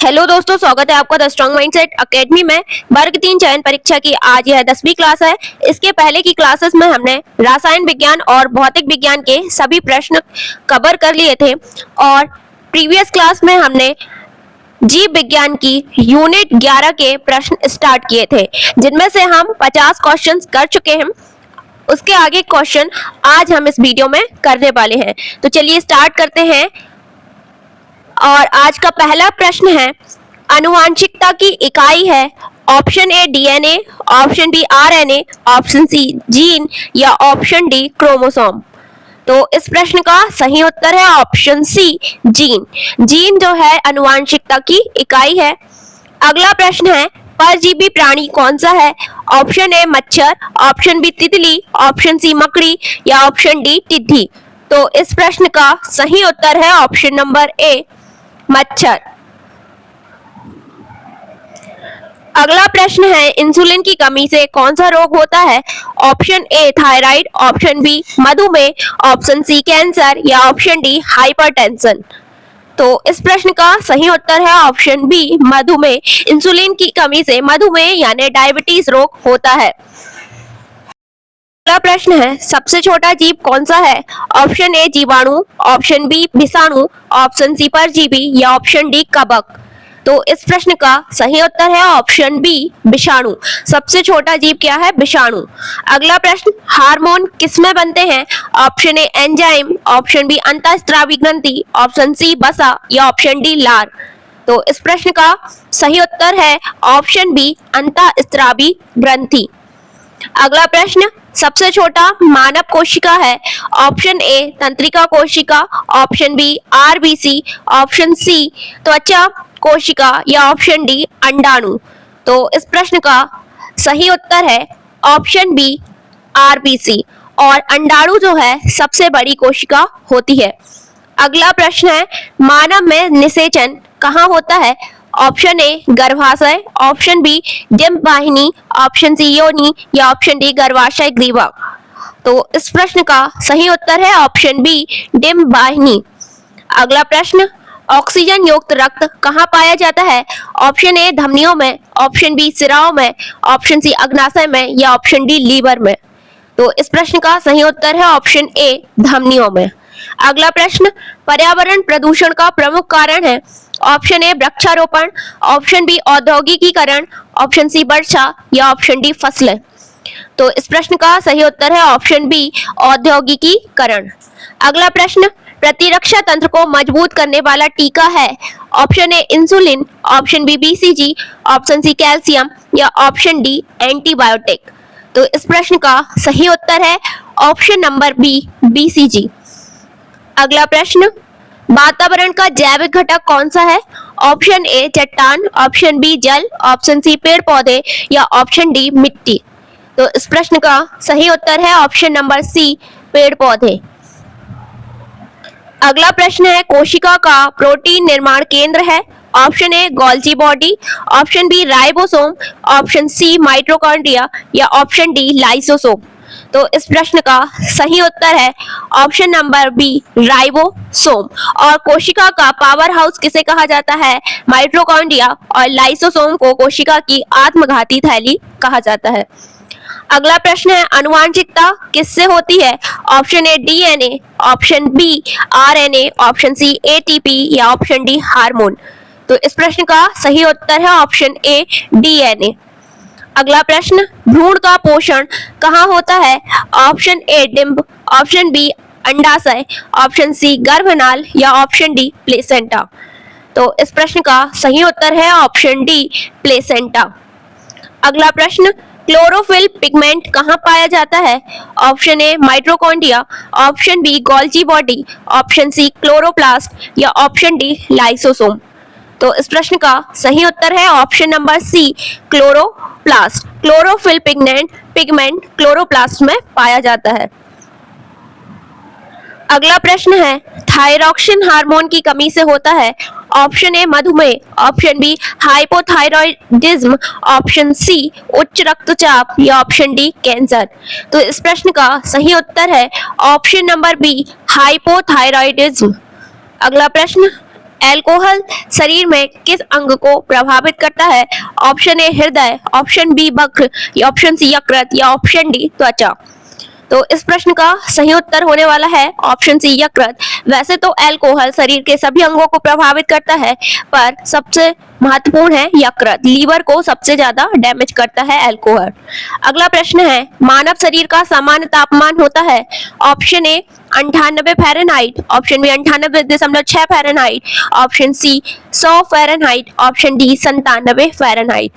Hello दोस्तों, स्वागत है आपका द स्ट्रॉन्ग माइंडसेट एकेडमी में। वर्ग 3 चयन परीक्षा की आज यह 10वीं क्लास है। इसके पहले की क्लासेस में हमने रसायन विज्ञान और भौतिक विज्ञान के सभी प्रश्न कवर कर लिए थे और प्रीवियस क्लास में हमने जीव विज्ञान की यूनिट 11 के प्रश्न स्टार्ट किए थे, जिनमें से हम 50 क्वेश्चंस कर चुके हैं। उसके आगे क्वेश्चन आज हम इस वीडियो में करने वाले हैं, तो चलिए स्टार्ट करते हैं। और आज का पहला प्रश्न है, आनुवांशिकता की इकाई है option A DNA, option B RNA, option C gene या ऑप्शन डी क्रोमोसोम। तो इस प्रश्न का सही उत्तर है ऑप्शन सी जीन। जीन जो है आनुवांशिकता की इकाई है। अगला प्रश्न है, परजीवी प्राणी कौन सा है? ऑप्शन ए मच्छर, ऑप्शन बी तितली, ऑप्शन सी मकड़ी या ऑप्शन डी टिड्डी। तो इस प्रश्न का सही उत्तर है ऑप्शन नंबर ए मच्छर। अगला प्रश्न है, इंसुलिन की कमी से कौन सा रोग होता है? Option A thyroid, option B मधुमेह, ऑप्शन सी कैंसर या ऑप्शन डी हाइपरटेंशन। तो इस प्रश्न का सही उत्तर है ऑप्शन बी मधुमेह। इंसुलिन की कमी से मधुमेह यानी डायबिटीज रोग होता है। अगला प्रश्न है, सबसे छोटा जीव कौन सा है? ऑप्शन ए जीवाणु, ऑप्शन बी विषाणु, ऑप्शन सी परजीवी या ऑप्शन डी कवक। तो इस प्रश्न का सही उत्तर है ऑप्शन बी विषाणु। सबसे छोटा जीव क्या है? विषाणु। अगला प्रश्न, हार्मोन किसमें बनते हैं? Option A enzyme, option B अंतःस्रावी ग्रंथि, ऑप्शन सी वसा या ऑप्शन डी लार। तो इस प्रश्न का सही उत्तर है ऑप्शन बी अंतःस्रावी ग्रंथि। अगला प्रश्न, सबसे छोटा मानव कोशिका है? ऑप्शन ए तंत्रिका कोशिका, option B RBC, option C त्वचा कोशिका या ऑप्शन डी अंडाणु। तो इस प्रश्न का सही उत्तर है ऑप्शन बी आरबीसी। और अंडाणु जो है सबसे बड़ी कोशिका होती है। अगला प्रश्न है, मानव में निषेचन कहाँ होता है? ऑप्शन ए गर्भाशय, ऑप्शन बी डिंब वाहिनी, ऑप्शन सी योनि या ऑप्शन डी गर्भाशय ग्रीवा। तो इस प्रश्न का सही उत्तर है ऑप्शन बी डिंब वाहिनी। अगला प्रश्न, ऑक्सीजन युक्त रक्त कहाँ पाया जाता है? ऑप्शन ए धमनियों में, ऑप्शन बी सिराओं में, ऑप्शन सी अग्नाशय में या ऑप्शन डी लीवर में। तो इस प्रश्न का सही उत्तर है ऑप्शन ए धमनियों में। अगला प्रश्न, पर्यावरण प्रदूषण का प्रमुख कारण है? ऑप्शन ए वृक्षारोपण, ऑप्शन बी औद्योगिकीकरण, ऑप्शन सी वर्षा या ऑप्शन डी फसलें। तो इस प्रश्न का सही उत्तर है ऑप्शन बी औद्योगिकीकरण। अगला प्रश्न, प्रतिरक्षा तंत्र को मजबूत करने वाला टीका है? Option A insulin, option B BCG, option C calcium या ऑप्शन डी एंटीबायोटिक। तो इस प्रश्न का सही उत्तर है ऑप्शन नंबर बी बीसीजी। अगला प्रश्न, वातावरण का जैविक घटक कौन सा है? ऑप्शन ए चट्टान, ऑप्शन बी जल, ऑप्शन सी पेड़ पौधे या ऑप्शन डी मिट्टी। तो इस प्रश्न का सही उत्तर है ऑप्शन नंबर सी पेड़ पौधे। अगला प्रश्न है, कोशिका का प्रोटीन निर्माण केंद्र है? Option A Golgi body, option B ribosome, option C mitochondria या ऑप्शन डी लाइसोसोम। तो इस प्रश्न का सही उत्तर है ऑप्शन नंबर बी राइबोसोम। और कोशिका का पावर हाउस किसे कहा जाता है? माइटोकॉन्ड्रिया। और लाइसोसोम को कोशिका की आत्मघाती थैली कहा जाता है। अगला प्रश्न है, आनुवांशिकता किससे होती है? Option A DNA, option B RNA, option C ATP या ऑप्शन डी हार्मोन। तो इस प्रश्न का सही उत्तर है ऑप्शन ए डीएनए। अगला प्रश्न, भ्रूण का पोषण कहाँ होता है? ऑप्शन ए डिंब, ऑप्शन बी अंडाशय, ऑप्शन सी गर्भनाल या ऑप्शन डी प्लेसेंटा। तो इस प्रश्न का सही उत्तर है ऑप्शन डी प्लेसेंटा। अगला प्रश्न, क्लोरोफिल पिगमेंट कहाँ पाया जाता है? Option A mitochondria, option B Golgi body, option C chloroplast या ऑप्शन डी लाइसोसोम। तो इस प्रश्न का सही उत्तर है option number C chloroplast. Chlorophyll pigment chloroplast में पाया जाता है। अगला प्रश्न है, थायरॉक्सिन हार्मोन की कमी से होता है? ऑप्शन ए मधुमेह, option B hypothyroidism, option C उच्च रक्तचाप या ऑप्शन डी कैंसर। तो इस प्रश्न का सही उत्तर है ऑप्शन नंबर बी हाइपोथायरॉयडिज्म। अगला प्रश्न, अल्कोहल शरीर में किस अंग को प्रभावित करता है? ऑप्शन ए हृदय, ऑप्शन बी वक्र, या ऑप्शन सी यकृत, या ऑप्शन डी त्वचा। तो इस प्रश्न का सही उत्तर होने वाला है ऑप्शन सी यकृत। वैसे तो अल्कोहल शरीर के सभी अंगों को प्रभावित करता है, पर सबसे महत्वपूर्ण है यकृत। लीवर को सबसे ज्यादा डैमेज करता है अल्कोहल। अगला प्रश्न है, मानव शरीर का सामान्य तापमान होता है? Option A 98 Fahrenheit, option B 98.6 Fahrenheit, option C 100 Fahrenheit, option D 97 Fahrenheit.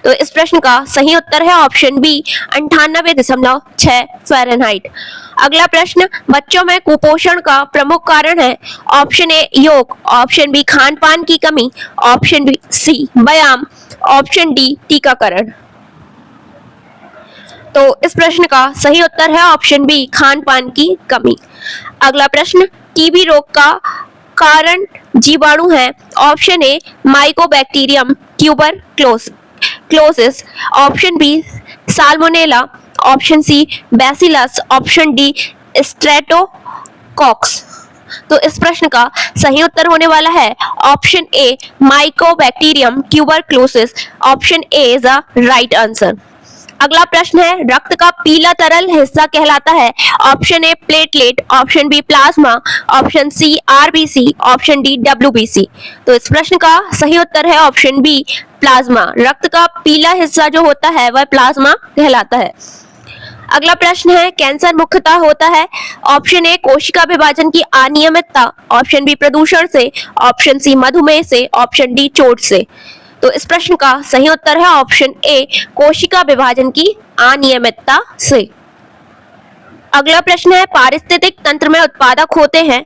तो इस प्रश्न का सही उत्तर है ऑप्शन बी 98.6 फ़ारेनहाइट। अगला प्रश्न, बच्चों में कुपोषण का प्रमुख कारण है? ऑप्शन ए योग, ऑप्शन बी खान पान की कमी, ऑप्शन बी सी व्यायाम, ऑप्शन डी टीकाकरण। तो इस प्रश्न का सही उत्तर है ऑप्शन बी खान पान की कमी। अगला प्रश्न, टीबी रोग का कारण जीवाणु है? Option A mycobacterium tuberculosis, option B salmonella, option C bacillus, option D streptococcus. तो इस प्रश्न का सही उत्तर होने वाला है option A mycobacterium tuberculosis. Option A is the right answer. अगला प्रश्न है, रक्त का पीला तरल हिस्सा कहलाता है? Option A platelet, option B plasma, option C RBC, option D WBC. तो इस प्रश्न का सही उत्तर है ऑप्शन बी प्लाज्मा। रक्त का पीला हिस्सा जो होता है वह प्लाज्मा कहलाता है। अगला प्रश्न है, कैंसर मुख्यतः होता है? ऑप्शन ए कोशिका विभाजन की अनियमितता, ऑप्शन बी प्रदूषण से, ऑप्शन सी मधुमेह से, ऑप्शन डी चोट से। तो इस प्रश्न का सही उत्तर है ऑप्शन ए कोशिका विभाजन की अनियमितता से। अगला प्रश्न है, पारिस्थितिक तंत्र में उत्पादक होते हैं?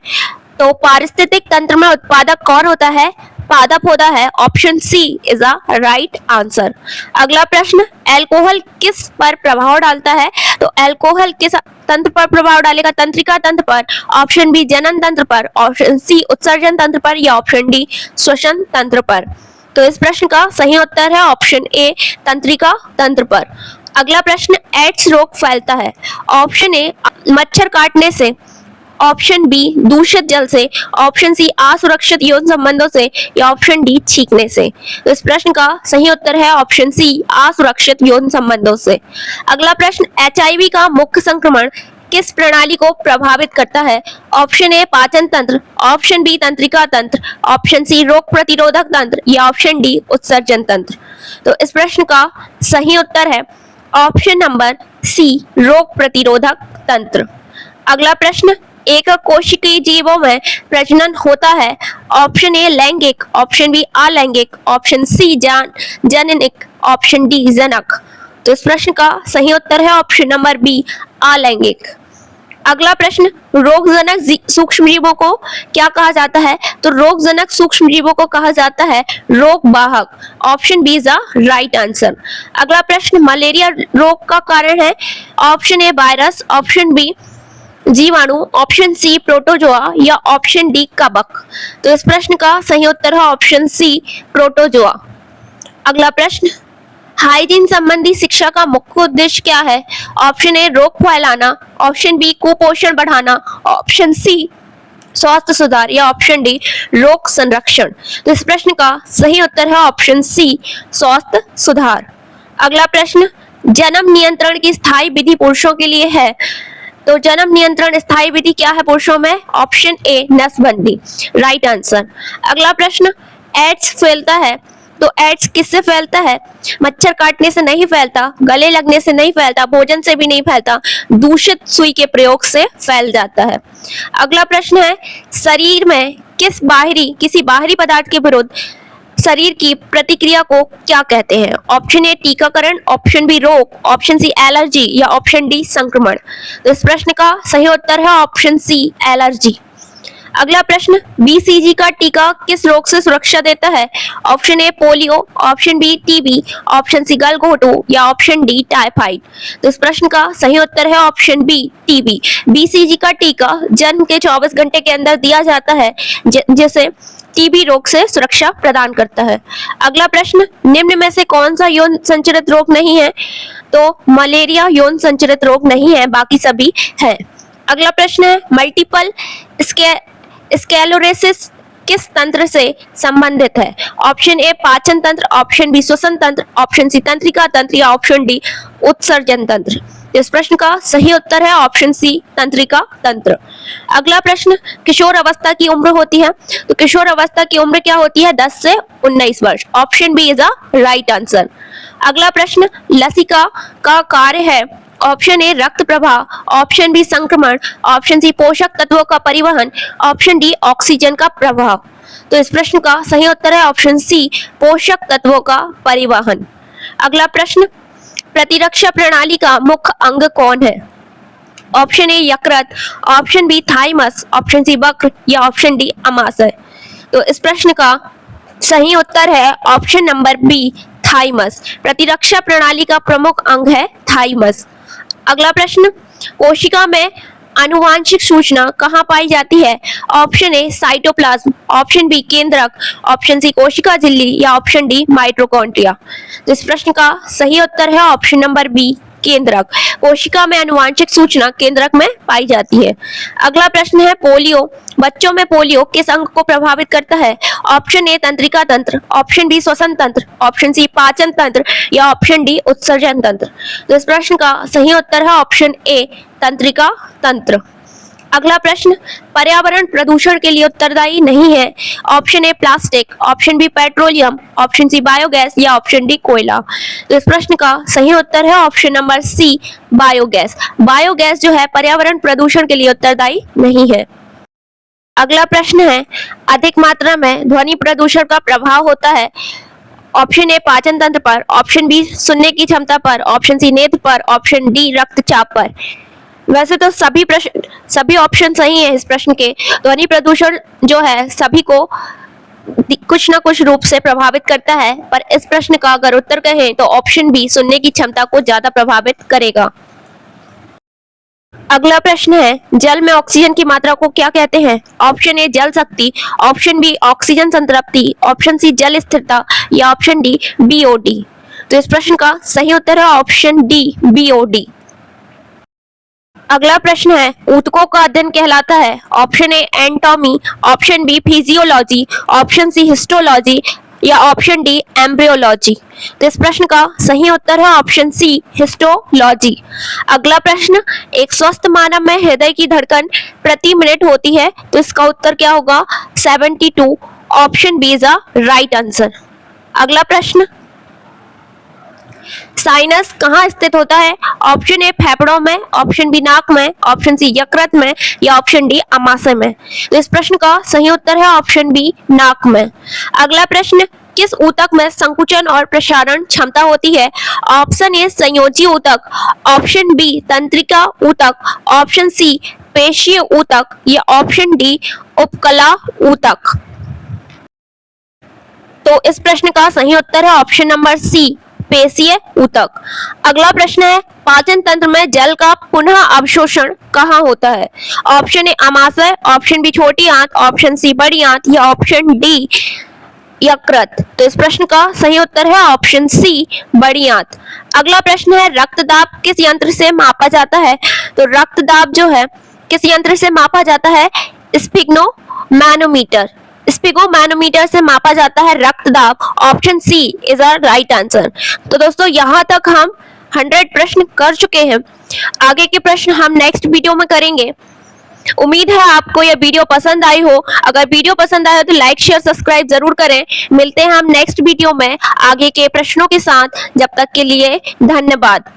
तो पारिस्थितिक तंत्र में उत्पादक कौन होता है? पादप होता है। Option C is a right answer. अगला प्रश्न, अल्कोहल किस पर प्रभाव डालता है? तो अल्कोहल किस तंत्र पर प्रभाव डालेगा? तंत्रिका तंत्र पर, ऑप्शन बी जनन तंत्र पर, ऑप्शन सी उत्सर्जन तंत्र पर, या ऑप्शन डी श्वसन तंत्र पर। तो इस प्रश्न का सही उत्तर है ऑप्शन ए तंत्रिका तंत्र पर। अगला प्रश्न, एड्स रोग फैलता है? ऑप्शन ए मच्छर काटने से, ऑप्शन बी दूषित जल से, ऑप्शन सी असुरक्षित यौन संबंधों से, या ऑप्शन डी छींकने से। तो इस प्रश्न का सही उत्तर है ऑप्शन सी असुरक्षित यौन संबंधों से। अगला प्रश्न, एचआईवी का मुख्य संक्रमण किस प्रणाली को प्रभावित करता है? ऑप्शन ए पाचन तंत्र, ऑप्शन बी तंत्रिका तंत्र, ऑप्शन सी रोग प्रतिरोधक तंत्र, या ऑप्शन डी उत्सर्जन तंत्र। तो इस प्रश्न का सही उत्तर है ऑप्शन नंबर सी रोग प्रतिरोधक तंत्र। अगला प्रश्न, एक कोशिकीय जीवों में प्रजनन होता है? ऑप्शन ए लैंगिक, ऑप्शन बी अलैंगिक, ऑप्शन सी जननिक, ऑप्शन डी जनक। तो इस प्रश्न का सही उत्तर है ऑप्शन नंबर बी अलैंगिक। अगला प्रश्न, रोगजनक सूक्ष्मजीवों को क्या कहा जाता है? तो रोगजनक सूक्ष्मजीवों को कहा जाता है रोगवाहक। Option B is the right answer. अगला प्रश्न, मलेरिया रोग का कारण है? Option A virus, option B जीवाणु, ऑप्शन सी प्रोटोजोआ, या ऑप्शन डी कवक। तो इस प्रश्न का सही उत्तर है ऑप्शन सी प्रोटोजोआ। अगला प्रश्न, हाइजीन संबंधी शिक्षा का मुख्य उद्देश्य क्या है? ऑप्शन ए रोग फैलाना, ऑप्शन बी कुपोषण बढ़ाना, ऑप्शन सी स्वास्थ्य सुधार, या ऑप्शन डी रोग संरक्षण। तो इस प्रश्न का सही उत्तर है ऑप्शन सी स्वास्थ्य सुधार। अगला प्रश्न, जन्म नियंत्रण की स्थायी विधि पुरुषों के लिए है? तो जन्म नियंत्रण स्थायी विधि क्या है पुरुषों में? ऑप्शन ए नसबंदी, राइट आंसर। अगला प्रश्न, एड्स फैलता है? तो एड्स किससे फैलता है? मच्छर काटने से नहीं फैलता, गले लगने से नहीं फैलता, भोजन से भी नहीं फैलता, दूषित सुई के प्रयोग से फैल जाता है। अगला प्रश्न है, शरीर में किसी बाहरी पदार्थ के विरुद्ध शरीर की प्रतिक्रिया को क्या कहते हैं? ऑप्शन ए टीकाकरण, ऑप्शन बी रोग, ऑप्शन सी एलर्जी, या ऑप्शन डी संक्रमण। तो इस प्रश्न का सही उत्तर है ऑप्शन सी एलर्जी। अगला प्रश्न, बीसीजी का टीका किस रोग से सुरक्षा देता है? Option A polio, option B TB, option C गलघोटू, या ऑप्शन डी टाइफाइड। तो इस प्रश्न का सही उत्तर है ऑप्शन बी टीबी। बीसीजी का टीका जन्म के 24 घंटे के अंदर दिया जाता है, जिसे टीबी रोग से सुरक्षा प्रदान करता है। अगला प्रश्न, निम्न में से कौन सा यौन संचरित रोग नहीं है? तो मलेरिया यौन संचरित रोग नहीं है, बाकी सभी है। अगला प्रश्न है, मल्टीपल स्क्लेरोसिस किस तंत्र से संबंधित है? ऑप्शन ए पाचन तंत्र, ऑप्शन बी श्वसन तंत्र, ऑप्शन सी तंत्रिका तंत्र या ऑप्शन डी उत्सर्जन तंत्र। इस प्रश्न का सही उत्तर है ऑप्शन सी तंत्रिका तंत्र। अगला प्रश्न, किशोर अवस्था की उम्र होती है, तो किशोर अवस्था की उम्र क्या होती है? 10 से 19 वर्ष। Option B is a right answer. अगला प्रश्न, लसिका का कार्य है, ऑप्शन ए रक्त प्रवाह, ऑप्शन बी संक्रमण, ऑप्शन सी पोषक तत्वों का परिवहन, ऑप्शन डी ऑक्सीजन का प्रवाह। तो इस प्रश्न का सही उत्तर है ऑप्शन सी पोषक तत्वों का परिवहन। अगला प्रश्न, प्रतिरक्षा प्रणाली का मुख्य अंग कौन है? ऑप्शन ए यकृत, option B thymus, option C वक्र या ऑप्शन डी अमाशय। तो इस प्रश्न का सही उत्तर है ऑप्शन नंबर बी थाइमस। प्रतिरक्षा प्रणाली का प्रमुख अंग है थाइमस। अगला प्रश्न, कोशिका में आनुवांशिक सूचना कहाँ पाई जाती है? Option A cytoplasm, option B केंद्रक, ऑप्शन सी कोशिका झिल्ली या ऑप्शन डी माइटोकॉन्ड्रिया। तो इस प्रश्न का सही उत्तर है ऑप्शन नंबर बी केंद्रक। कोशिका में आनुवांशिक सूचना केंद्रक में पाई जाती है। अगला प्रश्न है पोलियो। बच्चों में पोलियो किस अंग को प्रभावित करता है? ऑप्शन ए तंत्रिका तंत्र, ऑप्शन बी श्वसन तंत्र, ऑप्शन सी पाचन तंत्र या ऑप्शन डी उत्सर्जन तंत्र। तो इस प्रश्न का सही उत्तर है ऑप्शन ए तंत्रिका तंत्र। अगला प्रश्न, पर्यावरण प्रदूषण के लिए उत्तरदायी नहीं है। Option A plastic, option B petroleum, option C biogas या ऑप्शन डी कोयला। तो इस प्रश्न का सही उत्तर है option number C biogas. Biogas जो है पर्यावरण प्रदूषण के लिए उत्तरदायी नहीं है। अगला प्रश्न है, अधिक मात्रा में ध्वनि प्रदूषण का प्रभाव होता है। ऑप्शन ए पाचन तंत्र पर, ऑप्शन बी सुनने की क्षमता पर, ऑप्शन सी नेत्र पर, ऑप्शन डी रक्तचाप पर। वैसे तो सभी ऑप्शन सही है इस प्रश्न के। ध्वनि प्रदूषण जो है सभी को कुछ ना कुछ रूप से प्रभावित करता है, पर इस प्रश्न का अगर उत्तर कहें तो ऑप्शन बी सुनने की क्षमता को ज्यादा प्रभावित करेगा। अगला प्रश्न है, जल में ऑक्सीजन की मात्रा को क्या कहते हैं? ऑप्शन ए जल शक्ति, ऑप्शन बी ऑक्सीजन संतृप्ति, ऑप्शन सी जल स्थिरता या ऑप्शन डी बीओडी। तो इस प्रश्न का सही उत्तर है ऑप्शन डी बीओडी। अगला प्रश्न है, ऊतकों का अध्ययन कहलाता है। Option A anatomy, option B physiology, option C histology या ऑप्शन डी एम्ब्रियोलॉजी। तो इस प्रश्न का सही उत्तर है ऑप्शन सी हिस्टोलॉजी। अगला प्रश्न, एक स्वस्थ मानव में हृदय की धड़कन प्रति मिनट होती है, तो इसका उत्तर क्या होगा? 72। Option B is a right answer. अगला प्रश्न, साइनस कहाँ स्थित होता है? ऑप्शन ए फेफड़ों में, ऑप्शन बी नाक में, ऑप्शन सी यकृत में या ऑप्शन डी अमाशय में। तो इस प्रश्न का सही उत्तर है ऑप्शन बी नाक में। अगला प्रश्न, किस ऊतक में संकुचन और प्रसारण क्षमता होती है? ऑप्शन ए संयोजी ऊतक, ऑप्शन बी तंत्रिका ऊतक, ऑप्शन सी पेशीय ऊतक या ऑप्शन डी उपकला ऊतक। तो इस प्रश्न का सही उत्तर है ऑप्शन नंबर सी पेशीय ऊतक। अगला प्रश्न है, पाचन तंत्र में जल का पुनः अवशोषण कहाँ होता है? ऑप्शन ए अमाशय, ऑप्शन बी छोटी आंत, ऑप्शन सी बड़ी आंत या ऑप्शन डी यकृत। तो इस प्रश्न का सही उत्तर है ऑप्शन सी बड़ी आंत। अगला प्रश्न है, रक्तदाब किस यंत्र से मापा जाता है? तो रक्तदाब जो है किस यंत्र से मापा जाता है? स्फिग्नोमैनोमीटर। स्फिग्नोमैनोमीटर से मापा जाता है रक्तदाब। Option C is a right answer. तो दोस्तों यहाँ तक हम 100 प्रश्न कर चुके हैं। आगे के प्रश्न हम नेक्स्ट वीडियो में करेंगे। उम्मीद है आपको यह वीडियो पसंद आई हो। अगर वीडियो पसंद आया तो लाइक शेयर सब्सक्राइब जरूर करें। मिलते हैं हम नेक्स्ट वीडियो में आगे के प्रश्नों के साथ। जब तक के लिए धन्यवाद।